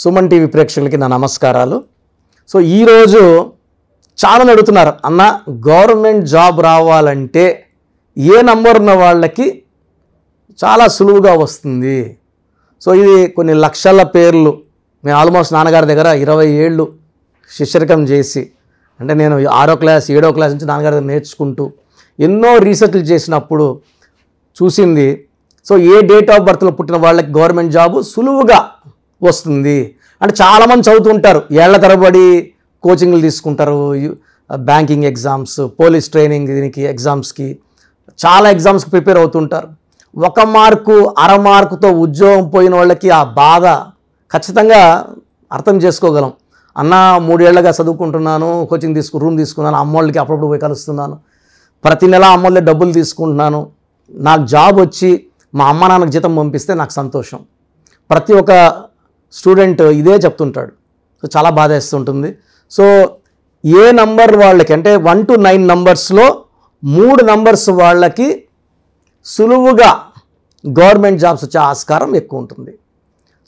Suman TV ప్రేక్షకులకి నా నమస్కారాలు. సో ఈరోజు చాలా అడుగుతున్నారు, అన్న గవర్నమెంట్ జాబ్ రావాలంటే ఏ నంబర్ ఉన్న వాళ్ళకి చాలా సులువుగా వస్తుంది. సో ఇది కొన్ని లక్షల పేర్లు. నేను ఆల్మోస్ట్ నాన్నగారి దగ్గర 20 ఏళ్ళు శిష్యరికం చేసి, అంటే నేను 6వ క్లాస్ 7వ క్లాస్ నుంచి నాన్నగారి దగ్గర నేర్చుకుంటూ ఎన్నో రీసెర్చ్లు చేసినప్పుడు చూసింది. సో ఏ డేట్ ఆఫ్ బర్త్లో పుట్టిన వాళ్ళకి గవర్నమెంట్ జాబు సులువుగా వస్తుంది అంటే చాలామంది చదువుతుంటారు, ఏళ్ల తరబడి కోచింగ్లు తీసుకుంటారు, బ్యాంకింగ్ ఎగ్జామ్స్, పోలీస్ ట్రైనింగ్, దీనికి ఎగ్జామ్స్కి చాలా ఎగ్జామ్స్కి ప్రిపేర్ అవుతుంటారు. 1 మార్కు 1/2 మార్కుతో ఉద్యోగం పోయిన వాళ్ళకి ఆ బాధ ఖచ్చితంగా అర్థం చేసుకోగలం. అన్న 3 ఏళ్ళగా చదువుకుంటున్నాను, కోచింగ్ రూమ్ తీసుకున్నాను, అమ్మోళ్ళకి అప్పుడప్పుడు పోయి కలుస్తున్నాను, ప్రతి నెల అమ్మోళ్ళే డబ్బులు తీసుకుంటున్నాను, నాకు జాబ్ వచ్చి మా అమ్మ నాన్నకు జీతం పంపిస్తే నాకు సంతోషం. ప్రతి ఒక్క స్టూడెంట్ ఇదే చెప్తుంటాడు. సో చాలా బాధ వేస్తుంటుంది. సో ఏ నంబర్ వాళ్ళకి అంటే 1 to 9 నంబర్స్లో 3 నంబర్స్ వాళ్ళకి సులువుగా గవర్నమెంట్ జాబ్స్ వచ్చే ఆస్కారం ఎక్కువ ఉంటుంది.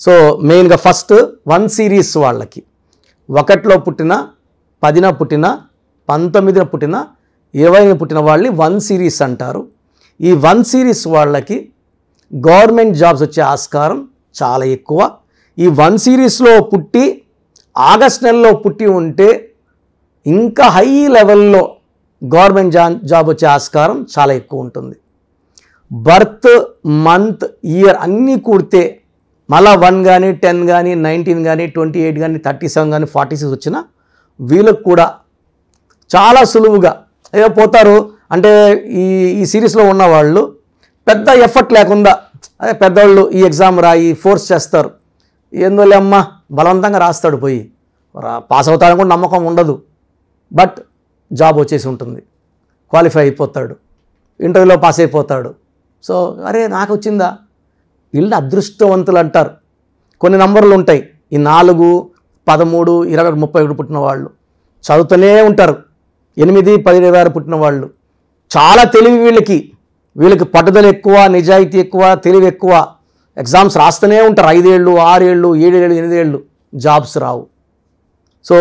సో మెయిన్గా ఫస్ట్ 1 సిరీస్ వాళ్ళకి, 1లో పుట్టిన, 10న పుట్టిన, 19న పుట్టిన, 20న పుట్టిన వాళ్ళని 1 సిరీస్ అంటారు. ఈ 1 సిరీస్ వాళ్ళకి గవర్నమెంట్ జాబ్స్ వచ్చే ఆస్కారం చాలా ఎక్కువ. ఈ 1 సిరీస్లో పుట్టి ఆగస్ట్ నెలలో పుట్టి ఉంటే ఇంకా హై లెవెల్లో గవర్నమెంట్ జాబ్ వచ్చే ఆస్కారం చాలా ఎక్కువ ఉంటుంది. బర్త్, మంత్, ఇయర్ అన్నీ కూడితే మళ్ళా 1 కానీ 10 కానీ 19 కానీ 28 కానీ 37 కానీ 46 వచ్చినా వీళ్ళకు కూడా చాలా సులువుగా ఏదో పోతారు. అంటే ఈ సిరీస్లో ఉన్నవాళ్ళు పెద్ద ఎఫర్ట్ లేకుండా, అదే పెద్దవాళ్ళు ఈ ఎగ్జామ్ రాయి ఫోర్స్ చేస్తారు, ఏందోలే అమ్మ బలవంతంగా రాస్తాడు, పోయి పాస్ అవుతాడని కూడా నమ్మకం ఉండదు, బట్ జాబ్ వచ్చేసి ఉంటుంది, క్వాలిఫై అయిపోతాడు, ఇంటర్వ్యూలో పాస్ అయిపోతాడు. సో అరే నాకు వచ్చిందా, వీళ్ళు అదృష్టవంతులు అంటారు. కొన్ని నంబర్లు ఉంటాయి, ఈ 4, 13, 20, 31 పుట్టిన వాళ్ళు చదువుతూనే ఉంటారు. 8, 10, 26 పుట్టిన వాళ్ళు చాలా తెలివి, వీళ్ళకి పట్టుదల ఎక్కువ, నిజాయితీ ఎక్కువ, తెలివి ఎక్కువ, ఎగ్జామ్స్ రాస్తూనే ఉంటారు. 5 ఏళ్ళు 6 ఏళ్ళు 7 ఏళ్ళు 8 ఏళ్ళు jobs Rao. So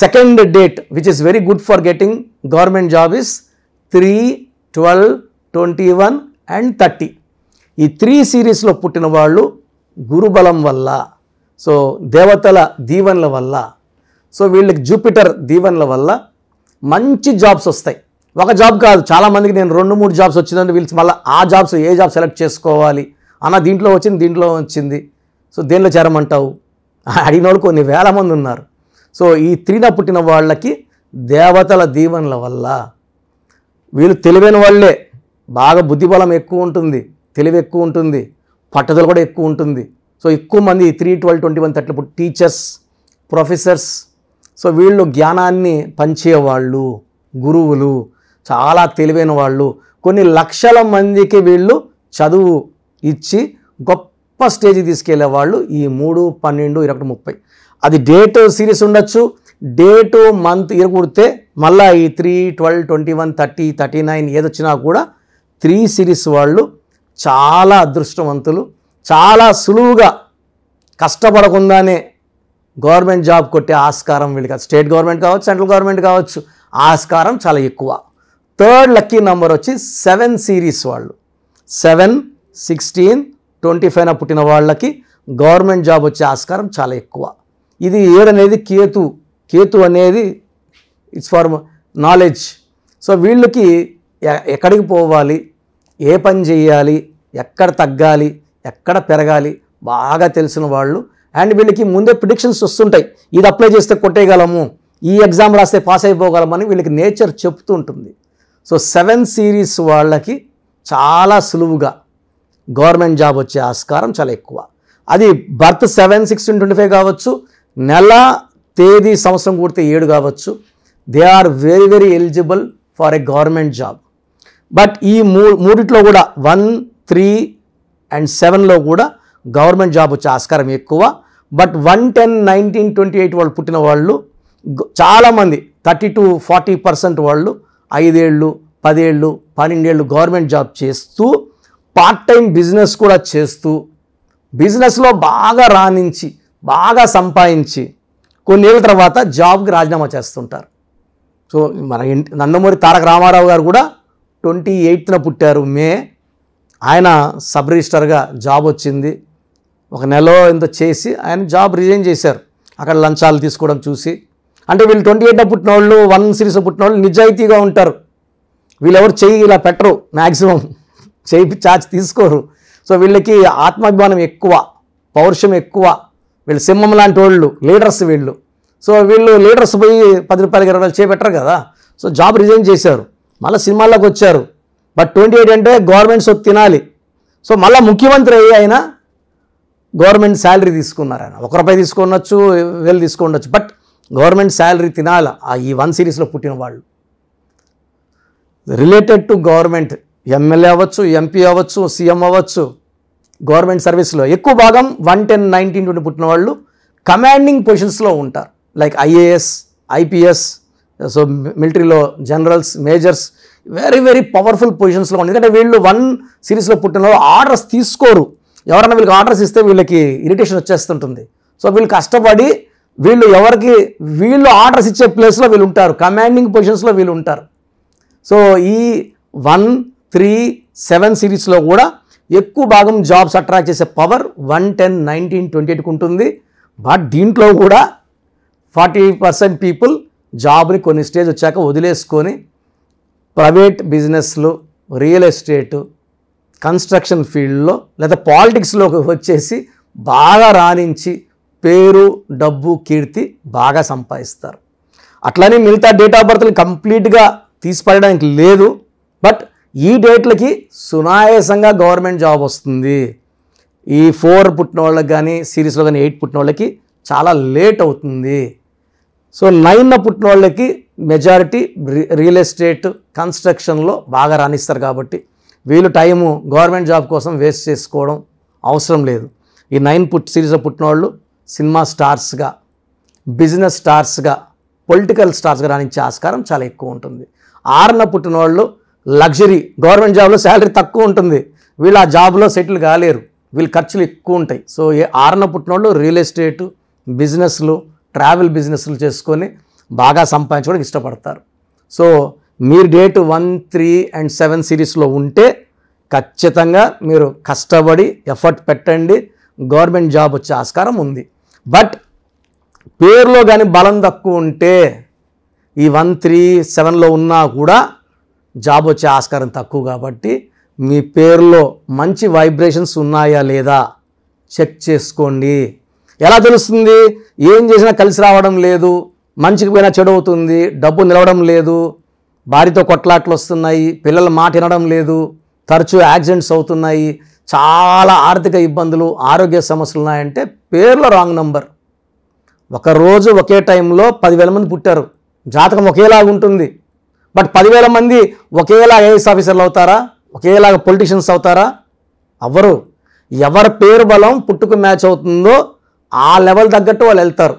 second date which is very good for getting government job is 3, 12, 21 and 30. ఈ 3 సిరీస్లో పుట్టిన వాళ్ళు గురుబలం వల్ల, సో దేవతల దీవెనల వల్ల, సో వీళ్ళకి జూపిటర్ దీవెనల వల్ల మంచి జాబ్స్ వస్తాయి. ఒక జాబ్ కాదు, చాలామందికి నేను 2-3 జాబ్స్ వచ్చిందంటే వీళ్ళు మళ్ళీ ఆ జాబ్స్ ఏ జాబ్ సెలెక్ట్ చేసుకోవాలి అన్న, దీంట్లో వచ్చింది, సో దేనిలో చేరమంటావు అడిగిన వాళ్ళు కొన్ని వేల మంది ఉన్నారు. సో ఈ 3న పుట్టిన వాళ్ళకి దేవతల దీవెనల వల్ల వీళ్ళు తెలివైన వాళ్ళే, బాగా బుద్ధిబలం ఎక్కువ ఉంటుంది, తెలివి ఎక్కువ ఉంటుంది, పట్టుదల కూడా ఎక్కువ ఉంటుంది. సో ఎక్కువ మంది 3, 12, 21, 30 టీచర్స్, ప్రొఫెసర్స్, సో వీళ్ళు జ్ఞానాన్ని పంచేవాళ్ళు, గురువులు, చాలా తెలివైన వాళ్ళు, కొన్ని లక్షల మందికి వీళ్ళు చదువు ఇచ్చి గొప్ప స్టేజ్కి తీసుకెళ్లే వాళ్ళు ఈ 3, 12, 21, 30. అది డేట్ సిరీస్ ఉండొచ్చు, డేటు మంత్ ఇయర్ కుడితే మళ్ళీ ఈ 3, 12, 21, 30, 39 ఏదొచ్చినా కూడా 3 సిరీస్ వాళ్ళు చాలా అదృష్టవంతులు. చాలా సులువుగా కష్టపడకుండానే గవర్నమెంట్ జాబ్ కొట్టే ఆస్కారం వీళ్ళకి, స్టేట్ గవర్నమెంట్ కావచ్చు, సెంట్రల్ గవర్నమెంట్ కావచ్చు, ఆస్కారం చాలా ఎక్కువ. థర్డ్ లక్కీ నెంబర్ వచ్చి 7 సిరీస్ వాళ్ళు, 7, 16, 25 పుట్టిన వాళ్ళకి గవర్నమెంట్ జాబ్ వచ్చే ఆస్కారం చాలా ఎక్కువ. ఇది 7 అనేది కేతు అనేది ఇట్స్ ఫర్ నాలెడ్జ్. సో వీళ్ళకి ఎక్కడికి పోవాలి, ఏ పని చేయాలి, ఎక్కడ తగ్గాలి, ఎక్కడ పెరగాలి బాగా తెలిసిన వాళ్ళు. అండ్ వీళ్ళకి ముందే ప్రిడిక్షన్స్ వస్తుంటాయి, ఇది అప్లై చేస్తే కొట్టేయగలము, ఈ ఎగ్జామ్ రాస్తే పాస్ అయిపోగలమని వీళ్ళకి నేచర్ చెప్తూ ఉంటుంది. సో 7 సిరీస్ వాళ్ళకి చాలా సులువుగా గవర్నమెంట్ జాబ్ వచ్చే ఆస్కారం చాలా ఎక్కువ. అది బర్త్ 7, 16, 25 కావచ్చు, నెల, తేదీ, సంవత్సరం కూడితే 7 కావచ్చు. They are very very eligible for a government job. But ఈ మూడిట్లో కూడా 1, 3 and 7లో కూడా గవర్నమెంట్ జాబ్ వచ్చే ఆస్కారం ఎక్కువ. బట్ 1, 10, 19, 28 వాళ్ళు పుట్టిన వాళ్ళు చాలామంది 30 to 40% వాళ్ళు 5 ఏళ్ళు 10 ఏళ్ళు 12 ఏళ్ళు గవర్నమెంట్ జాబ్ చేస్తూ పార్ట్ టైం బిజినెస్ కూడా చేస్తూ బిజినెస్లో బాగా రాణించి బాగా సంపాదించి కొన్నేళ్ళ తర్వాత జాబ్కి రాజీనామా చేస్తుంటారు. సో మన నందమూరి తారక రామారావు గారు కూడా 28న పుట్టారు మే. ఆయన సబ్ రిజిస్టర్గా జాబ్ వచ్చింది. ఒక నెల ఎంతో చేసి ఆయన జాబ్ రిజైన్ చేశారు అక్కడ లంచాలు తీసుకోవడం చూసి. అంటే వీళ్ళు 28న పుట్టిన వాళ్ళు 1 సిరీస్లో పుట్టిన వాళ్ళు నిజాయితీగా ఉంటారు. వీళ్ళెవరు చెయ్యి ఇలా పెట్టరు, మ్యాక్సిమం చెయ్యి చాచి తీసుకోరు. సో వీళ్ళకి ఆత్మాభిమానం ఎక్కువ, పౌరుషం ఎక్కువ. వీళ్ళు సింహం లాంటి వాళ్ళు, లీడర్స్ వీళ్ళు. సో వీళ్ళు లీడర్స్ పోయి 10 రూపాయలకి 20 రూపాయలు చేపెట్టరు కదా. సో జాబ్ రిజైన్ చేశారు, మళ్ళీ సినిమాల్లోకి వచ్చారు. బట్ 28 అంటే గవర్నమెంట్ సొత్తు తినాలి. సో మళ్ళీ ముఖ్యమంత్రి అయ్యి ఆయన గవర్నమెంట్ శాలరీ తీసుకున్నారు. ఆయన 1 రూపాయి తీసుకున్నచ్చు, 1000 తీసుకుండొచ్చు, బట్ గవర్నమెంట్ శాలరీ తినాలి ఈ 1 సిరీస్లో పుట్టిన వాళ్ళు. రిలేటెడ్ టు గవర్నమెంట్, ఎమ్మెల్యే అవ్వచ్చు, ఎంపీ అవ్వచ్చు, సీఎం అవ్వచ్చు, గవర్నమెంట్ సర్వీస్లో ఎక్కువ భాగం 110, 19, 20 పుట్టిన వాళ్ళు కమాండింగ్ పొజిషన్స్లో ఉంటారు. లైక్ ఐఏఎస్, ఐపీఎస్, సో మిలిటరీలో generals, majors, very very powerful పొజిషన్స్లో ఉంటుంది. ఎందుకంటే వీళ్ళు 1 సిరీస్లో పుట్టిన వాళ్ళు ఆర్డర్స్ తీసుకోరు. ఎవరైనా వీళ్ళకి ఆర్డర్స్ ఇస్తే వీళ్ళకి ఇరిటేషన్ వచ్చేస్తుంటుంది. సో వీళ్ళు కష్టపడి వీళ్ళు ఆర్డర్స్ ఇచ్చే ప్లేస్లో వీళ్ళు ఉంటారు, కమాండింగ్ పొజిషన్స్లో వీళ్ళు ఉంటారు. సో ఈ 1, 3, 7 సిరీస్లో కూడా ఎక్కువ భాగం జాబ్స్ అట్రాక్ట్ చేసే పవర్ 110, 19, 28కి ఉంటుంది. బట్ దీంట్లో కూడా 40% పీపుల్ జాబ్ని కొన్ని స్టేజ్ వచ్చాక వదిలేసుకొని ప్రైవేట్ బిజినెస్లు, రియల్ ఎస్టేటు, కన్స్ట్రక్షన్ ఫీల్డ్లో లేదా పాలిటిక్స్లోకి వచ్చేసి బాగా రాణించి పేరు, డబ్బు, కీర్తి బాగా సంపాదిస్తారు. అట్లనే మిగతా డేట్ ఆఫ్ బర్త్లు కంప్లీట్గా తీసిపడడానికి లేదు. బట్ ఈ డేట్లకి సునాయాసంగా గవర్నమెంట్ జాబ్ వస్తుంది. ఈ 4 పుట్టిన వాళ్ళకి కానీ, సిరీస్లో కానీ 8 పుట్టిన వాళ్ళకి చాలా లేట్ అవుతుంది. సో 9న పుట్టిన వాళ్ళకి మెజారిటీ రియల్ ఎస్టేట్, కన్స్ట్రక్షన్లో బాగా రాణిస్తారు. కాబట్టి వీళ్ళు టైము గవర్నమెంట్ జాబ్ కోసం వేస్ట్ చేసుకోవడం అవసరం లేదు. ఈ 9 సిరీస్లో పుట్టిన వాళ్ళు సినిమా స్టార్స్గా, బిజినెస్ స్టార్స్గా, పొలిటికల్ స్టార్స్గా రాణించే ఆస్కారం చాలా ఎక్కువ ఉంటుంది. 6న పుట్టిన వాళ్ళు లగ్జరీ, గవర్నమెంట్ జాబ్లో శాలరీ తక్కువ ఉంటుంది, వీళ్ళు ఆ జాబ్లో సెటిల్ కాలేరు, వీళ్ళ ఖర్చులు ఎక్కువ ఉంటాయి. సో 6న పుట్టిన వాళ్ళు రియల్ ఎస్టేటు, బిజినెస్లు, ట్రావెల్ బిజినెస్లు చేసుకొని బాగా సంపాదించుకోవడానికి ఇష్టపడతారు. సో మీరు డేట్ 1, 3 అండ్ 7 సిరీస్లో ఉంటే ఖచ్చితంగా మీరు కష్టపడి ఎఫర్ట్ పెట్టండి, గవర్నమెంట్ జాబ్ వచ్చే ఆస్కారం ఉంది. బట్ పేరులో కానీ బలం తక్కువ ఉంటే ఈ 1, 3, 7లో ఉన్నా కూడా జాబ్ వచ్చే ఆస్కారం తక్కువ. కాబట్టి మీ పేరులో మంచి వైబ్రేషన్స్ ఉన్నాయా లేదా చెక్ చేసుకోండి. ఎలా తెలుస్తుంది? ఏం చేసినా కలిసి రావడం లేదు, మంచికి పోయినా చెడు అవుతుంది, డబ్బు నిలవడం లేదు, భార్యతో కొట్లాట్లు వస్తున్నాయి, పిల్లల మాట వినడం లేదు, తరచూ యాక్సిడెంట్స్ అవుతున్నాయి, చాలా ఆర్థిక ఇబ్బందులు, ఆరోగ్య సమస్యలు ఉన్నాయంటే పేరులో రాంగ్ నంబర్. ఒకరోజు ఒకే టైంలో 10,000 మంది పుట్టారు, జాతకం ఒకేలాగా ఉంటుంది. బట్ 10,000 మంది ఒకేలా ఐఏఎస్ ఆఫీసర్లు అవుతారా? ఒకేలాగా పొలిటీషియన్స్ అవుతారా? అవ్వరు. ఎవరి పేరు బలం పుట్టుకు మ్యాచ్ అవుతుందో ఆ లెవెల్ తగ్గట్టు వాళ్ళు వెళ్తారు.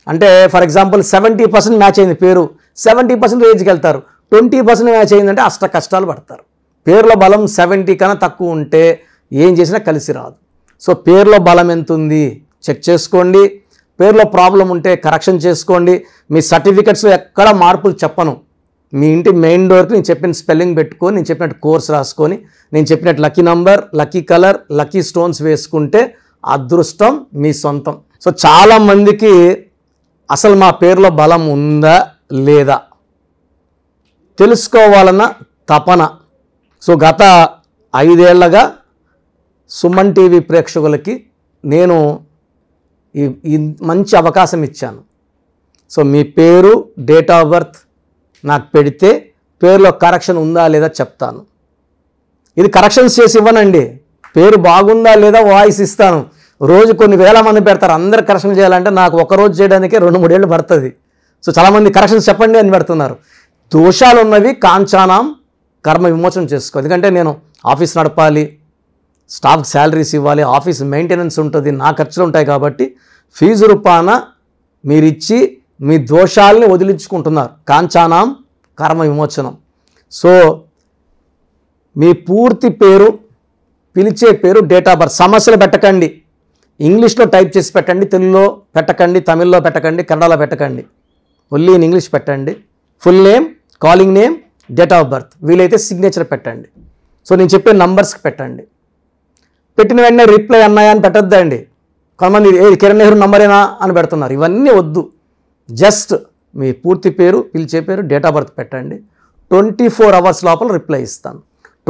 అంటే ఫర్ ఎగ్జాంపుల్ 70% మ్యాచ్ అయింది పేరు, 70% రేంజ్కి వెళ్తారు. 20% మ్యాచ్ అయిందంటే అష్ట కష్టాలు పడతారు. పేరులో బలం 70 కన్నా తక్కువ ఉంటే ఏం చేసినా కలిసి రాదు. సో పేరులో బలం ఎంత ఉంది చెక్ చేసుకోండి. పేరులో ప్రాబ్లం ఉంటే కరెక్షన్ చేసుకోండి. మీ సర్టిఫికెట్స్లో ఎక్కడ మార్పులు చెప్పను. మీ ఇంటి మెయిన్ డోర్కి నేను చెప్పిన స్పెల్లింగ్ పెట్టుకొని, నేను చెప్పినట్టు కోర్స్ రాసుకొని, నేను చెప్పినట్టు lucky number, lucky colour, lucky stones వేసుకుంటే అదృష్టం మీ సొంతం. సో చాలామందికి అసలు మా పేరులో బలం ఉందా లేదా తెలుసుకోవాలన్న తపన. సో గత 5 ఏళ్లగా సుమన్ టీవీ ప్రేక్షకులకి నేను ఈ మంచి అవకాశం ఇచ్చాను. సో మీ పేరు, డేట్ ఆఫ్ బర్త్ నాకు పెడితే పేరులో కరెక్షన్ ఉందా లేదా చెప్తాను. ఇది కరెక్షన్స్ చేసి ఇవ్వనండి, పేరు బాగుందా లేదా వాయిస్ ఇస్తాను. రోజు కొన్ని వేల మంది పెడతారు, అందరు కరెక్షన్ చేయాలంటే నాకు ఒకరోజు చేయడానికే 2-3 ఏళ్ళు పడుతుంది. సో చాలామంది కరెక్షన్స్ చెప్పండి అని పెడుతున్నారు. దోషాలు ఉన్నవి కాంచానాం కర్మ విమోచన చేసుకో. ఎందుకంటే నేను ఆఫీస్ నడపాలి, స్టాఫ్కి శాలరీస్ ఇవ్వాలి, ఆఫీస్ మెయింటెనెన్స్ ఉంటుంది, నా ఖర్చులు ఉంటాయి. కాబట్టి ఫీజు రూపాన మీరిచ్చి మీ దోషాలని వదిలించుకుంటున్నారు. కాంచానాం కర్మ విమోచనం. సో మీ పూర్తి పేరు, పిలిచే పేరు, డేట్ ఆఫ్ బర్త్, సమస్యలు పెట్టకండి. ఇంగ్లీష్లో టైప్ చేసి పెట్టండి, తెలుగులో పెట్టకండి, తమిళ్లో పెట్టకండి, కన్నడలో పెట్టకండి. ఓన్లీ ఇన్ ఇంగ్లీష్ పెట్టండి. Full name, calling name, date of birth, వీలైతే సిగ్నేచర్ పెట్టండి. సో నేను చెప్పే నంబర్స్కి పెట్టండి. పెట్టిన వెంటనే రిప్లై అన్నాయా అని పెట్టద్దండి. కొంతమంది కిరణ్ నెహ్రూ నంబరేనా అని పెడుతున్నారు. ఇవన్నీ వద్దు. జస్ట్ మీ పూర్తి పేరు, పిలిచే పేరు, డేట్ ఆఫ్ బర్త్ పెట్టండి. 24 అవర్స్ లోపల రిప్లై ఇస్తాను.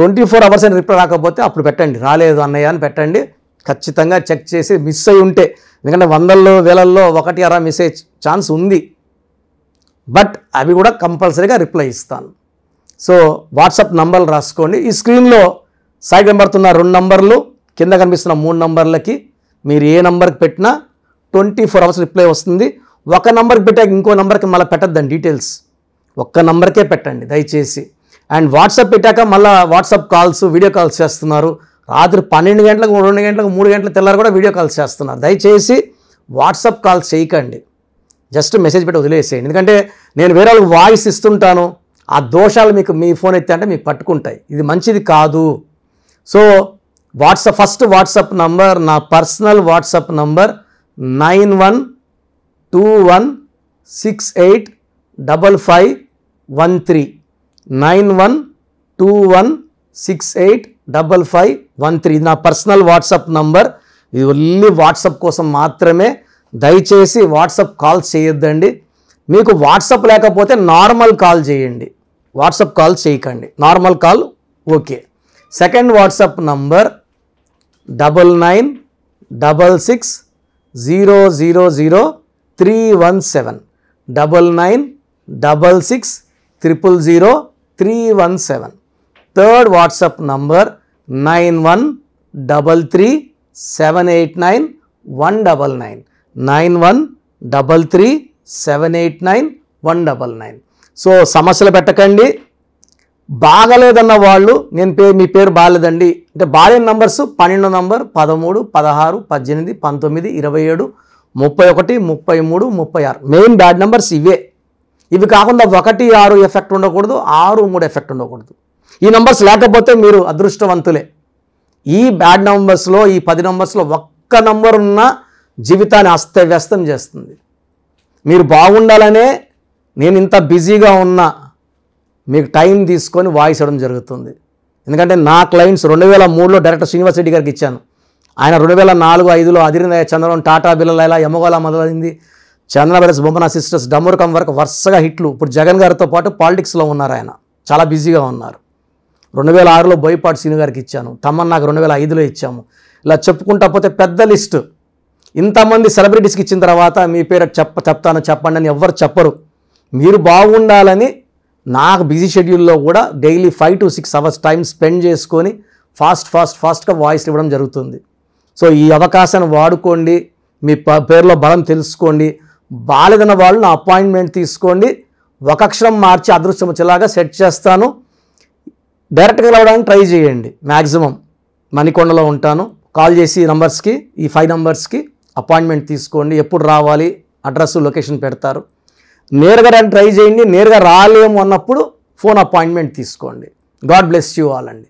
24 అవర్స్ అని రిప్లై రాకపోతే అప్పుడు పెట్టండి, రాలేదు అన్నయ్య అని పెట్టండి. ఖచ్చితంగా చెక్ చేసి మిస్ అయి ఉంటే, ఎందుకంటే వందల్లో వేలల్లో ఒకటి అరా మిస్ అయ్యే ఛాన్స్ ఉంది, బట్ అవి కూడా కంపల్సరీగా రిప్లై ఇస్తాను. సో వాట్సాప్ నంబర్లు రాసుకోండి. ఈ స్క్రీన్లో సైడ్ కనబడుతున్న 2 నంబర్లు, కింద కనిపిస్తున్న 3 నంబర్లకి మీరు ఏ నంబర్కి పెట్టినా 24 అవర్స్ రిప్లై వస్తుంది. ఒక నంబర్కి పెట్టాక ఇంకో నంబర్కి మళ్ళీ పెట్టద్దండి డీటెయిల్స్, ఒక్క నంబర్కే పెట్టండి దయచేసి. అండ్ వాట్సాప్ పెట్టాక మళ్ళీ వాట్సాప్ కాల్స్, వీడియో కాల్స్ చేస్తున్నారు. రాత్రి 12 గంటలకు, 2 గంటలకు, 3 గంటల తెల్లారు కూడా వీడియో కాల్స్ చేస్తున్నారు. దయచేసి వాట్సాప్ కాల్స్ చేయకండి, జస్ట్ మెసేజ్ పెట్టి వదిలేసేయండి. ఎందుకంటే నేను వేరే వాళ్ళకి వాయిస్ ఇస్తుంటాను, ఆ దోషాలు మీకు మీ ఫోన్ ఎత్తే అంటే మీకు పట్టుకుంటాయి. ఇది మంచిది కాదు. సో ఫస్ట్ వాట్సాప్ నంబర్, నా పర్సనల్ వాట్సాప్ నంబర్ 9121685513 9121685513. ఇది నా పర్సనల్ వాట్సాప్ నంబర్. ఇది ఓన్లీ వాట్సాప్ కోసం మాత్రమే. దయచేసి వాట్సాప్ కాల్ చేయొద్దండి. మీకు వాట్సాప్ లేకపోతే నార్మల్ కాల్ చేయండి, వాట్సాప్ కాల్ చేయకండి. Normal call okay. Second WhatsApp number 9966000317 9966000317. Third WhatsApp number 9133789199 9133789199. So సమస్యలు పెట్టకండి. బాగలేదన్న వాళ్ళు, మీ పేరు బాగలేదండి అంటే బాగాలేని numbers 12 number, 13, 16, 18, 19, 27, 31, 33, 36 main bad numbers ఇవే. ఇవి కాకుండా 1, 6 ఎఫెక్ట్ ఉండకూడదు, 6, 3 ఎఫెక్ట్ ఉండకూడదు. ఈ నంబర్స్ లేకపోతే మీరు అదృష్టవంతులే. ఈ బ్యాడ్ నంబర్స్లో, ఈ 10 నంబర్స్లో ఒక్క నంబర్ ఉన్న జీవితాన్ని అస్తవ్యస్తం చేస్తుంది. మీరు బాగుండాలనే నేను ఇంత బిజీగా ఉన్నా మీకు టైం తీసుకొని వాయిస్ ఇవ్వడం జరుగుతుంది. ఎందుకంటే నా క్లయింట్స్ 2003లో డైరెక్టర్ శ్రీనివాస్ రెడ్డి గారికి ఇచ్చాను. ఆయన 2004-05లో అదిరిందయ్య చంద్రబాబు, టాటా బిర్లా, యమగోళ మొదలైంది, చంద్ర బ్రదర్స్, బొమ్మన సిస్టర్స్, డమ్మూరకం వరకు వరుసగా హిట్లు. ఇప్పుడు జగన్ గారితో పాటు పాలిటిక్స్లో ఉన్నారు, ఆయన చాలా బిజీగా ఉన్నారు. 2006లో బోయపాటి శ్రీను గారికి ఇచ్చాను, తమన్నాకు 2005లో ఇచ్చాము. ఇలా చెప్పుకుంటా పోతే పెద్ద లిస్టు. ఇంతమంది సెలబ్రిటీస్కి ఇచ్చిన తర్వాత మీ పేరు చెప్తాను చెప్పండి అని ఎవ్వరు చెప్పరు. మీరు బాగుండాలని నాకు బిజీ షెడ్యూల్లో కూడా daily 5 to 6 hours time spend చేసుకొని ఫాస్ట్గా వాయిస్ ఇవ్వడం జరుగుతుంది. సో ఈ అవకాశాన్ని వాడుకోండి, మీ పేరులో బలం తెలుసుకోండి. బాలేదన్న వాళ్ళు నా అపాయింట్మెంట్ తీసుకోండి, ఒక అక్షరం మార్చి అదృష్టం వచ్చేలాగా సెట్ చేస్తాను. డైరెక్ట్గా రావడానికి ట్రై చేయండి. మ్యాక్సిమం మణికొండలో ఉంటాను. కాల్ చేసి నంబర్స్కి, ఈ 5 నంబర్స్కి అపాయింట్మెంట్ తీసుకోండి. ఎప్పుడు రావాలి, అడ్రస్, లొకేషన్ పెడతారు. నేరుగా ట్రై చేయండి. నేరుగా రాలేము అన్నప్పుడు ఫోన్ అపాయింట్మెంట్ తీసుకోండి. గాడ్ బ్లెస్ యూ ఆల్ అండి.